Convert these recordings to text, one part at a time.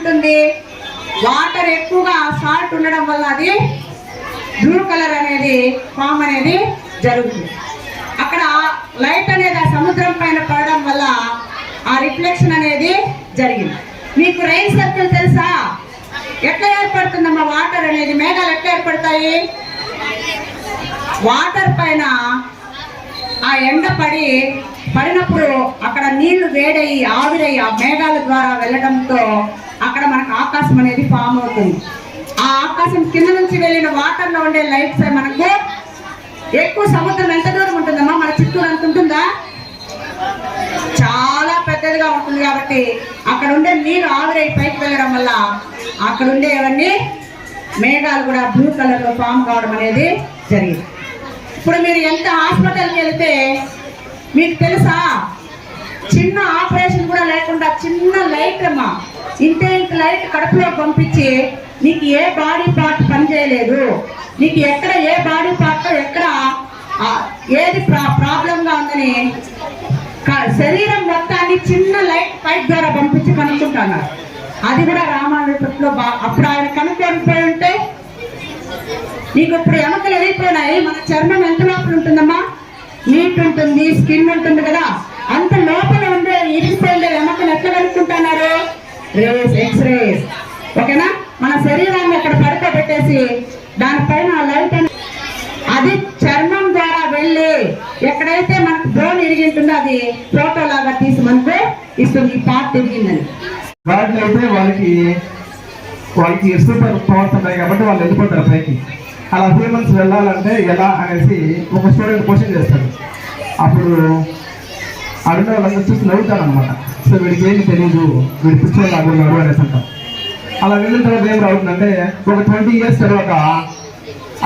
ఉంటుంది? వాటర్ ఎక్కువగా సాల్ట్ ఉండడం వల్ల అది బ్లూ కలర్ అనేది ఫామ్ అనేది జరుగుతుంది. అక్కడ లైట్ అనేది ఆ సముద్రం పైన పడడం వల్ల ఆ రిఫ్లెక్షన్ అనేది జరిగింది. మీకు రైన్ సర్కిల్ తెలుసా? ఎట్లా ఏర్పడుతుందమ్మా వాటర్ అనేది? మేఘాలు ఎట్లా ఏర్పడతాయి? వాటర్ పైన ఆ ఎండ పడినప్పుడు అక్కడ నీళ్లు వేడయ్యి ఆవిరయ్యి ఆ మేఘాల ద్వారా వెళ్ళడంతో అక్కడ మనకు ఆకాశం అనేది ఫామ్ అవుతుంది. ఆ ఆకాశం కింద నుంచి వెళ్ళిన వాటర్ లో ఉండే లైట్స్ మనకు ఎక్కువ. సముద్రం ఎంత దూరం ఉంటుందమ్మా? మన చిత్తూరు అంత ఉంటుందా? చాలా పెద్దదిగా ఉంటుంది. కాబట్టి అక్కడ ఉండే నీరు ఆవిరై పైకి వెళ్ళడం వల్ల అక్కడ ఉండేవన్నీ మేఘాలు కూడా బ్లూ కలర్ లో ఫామ్ కావడం అనేది జరిగింది. ఇప్పుడు మీరు ఎంత హాస్పిటల్కి వెళ్తే మీకు తెలుసా, చిన్న ఆపరేషన్ కూడా లేకుండా చిన్న లైట్ అమ్మా, ఇంత లైట్ కడుపులో పంపించి నీకు ఏ బాడీ పార్ట్ పనిచేయలేదు, నీకు ఎక్కడ ఏ బాడీ పార్ట్ ఎక్కడ ఏది ప్రాబ్లంగా ఉందని శరీరం మొత్తాన్ని చిన్న లైట్ పైప్ ద్వారా పంపించి కనుక్కుంటున్నారు. అది కూడా రామాయణంలో అప్పుడు ఆయన కనుక్కోకపోయి ఉంటే నీకు ఇప్పుడు ఎముకలు ఎదిగిపోయినాయి. మన చర్మం ఎంత లోపల ఉంటుందమ్మా? నీట్ ఉంటుంది, స్కిన్ ఉంటుంది కదా, అంత లోపల ఉండే ఇరిగిపోయిందే ఎముకలు ఎట్లా కనుక్కుంటున్నారు? Race, X-rays. ఓకేనా? మన శరీరాన్ని అక్కడ పడుకోబెట్టేసి దానిపైన లైట్ అది చర్మం ద్వారా వెళ్ళి ఎక్కడైతే మనకు బోన్ ఇరిగింటుందో అది ఫోటో లాగా తీసి మనకు ఇస్తుంది, ఈ పార్ట్ ఇరిగిందని. వాటిలో అయితే వాళ్ళకి సూపర్ పవర్స్ ఉన్నాయి కాబట్టి వాళ్ళు వెళ్ళిపోతారు పైకి. అలా హ్యూమన్స్ వెళ్ళాలంటే ఎలా అనేసి ఒక స్టూడెంట్ క్వశ్చన్ చేస్తాడు. అప్పుడు అడిగిన వాళ్ళందరూ చూసి నవ్వుతాడు అనమాట. సో వీడికి ఏమి తెలియదు, వీడి పిక్చర్ లాగున్నాడు అనేసి అంటాం. అలా వెళ్ళిన తర్వాత ఏం రావుతుందంటే ఒక 20 years తర్వాత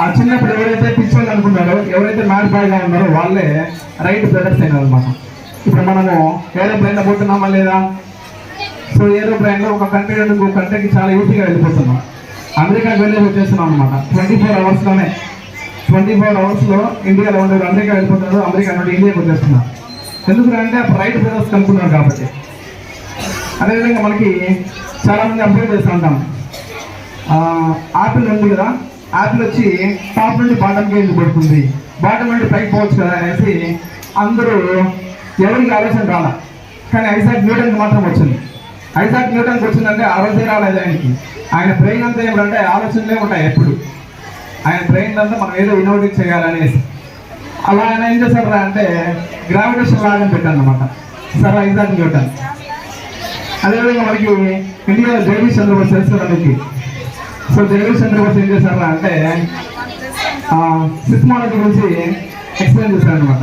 ఆ చిన్నప్పుడు ఎవరైతే పిక్చర్లు అనుకున్నారో, ఎవరైతే మ్యాడ్ బాయ్గా ఉన్నారో వాళ్ళే రైట్ బ్రదర్స్ అయినారు అనమాట. ఇప్పుడు మనము ఏరోప్లైన్లో పోతున్నామా లేదా? సో ఏరోప్లైన్లో ఒక కంట్రీ నుండి ఇంకో కంట్రీకి చాలా ఈజీగా వెళ్ళిపోతున్నాం. అమెరికాకి వెళ్ళి వచ్చేస్తున్నాం అనమాట. 24 hours-లోనే 24 hours-లో ఇండియాలో ఉండేది అమెరికా వెళ్ళిపోతున్నారు, అమెరికా నుండి ఇండియాకి వచ్చేస్తున్నారు. ఎందుకంటే అప్పుడు రైట్ బ్రదర్స్ కనుక్కున్నారు కాబట్టి. అదేవిధంగా మనకి చాలామంది అప్డేట్ చేస్తూ ఉంటాం. ఆపిల్ ఉంది కదా, ఆపిల్ వచ్చి టాప్ నుండి బాటంకి ఎందుకు పడుతుంది, బాటం నుండి పైకి పోవచ్చు కదా అనేసి అందరూ ఎవరికి ఆలోచన రాలా. కానీ ఐజాక్ న్యూటన్కి మాత్రం వచ్చింది. ఐజాక్ న్యూటన్కి వచ్చిందంటే ఆ రోజే రాలేదు ఆయనకి. ఆయన బ్రెయిన్ అంతా ఏమిటంటే ఆలోచనలే ఉంటాయి ఎప్పుడు. ఆయన బ్రెయిన్ అంతా మనం ఏదో ఇన్నోవేటివ్ చేయాలనేసి అలా ఆయన ఏం చేశారా అంటే గ్రావిటేషన్ లాగా పెట్టాను అనమాట సార్ ఐజాక్ న్యూటన్. అదేవిధంగా మనకి ఇండియాలో జగదీష్ చంద్రబోస్ చేస్తారు మనకి. సో జగదీష్ చంద్రబోస్ ఏం చేశారా అంటే సిస్మాలజీ గురించి ఎక్స్ప్లెయిన్ చేశారు అనమాట.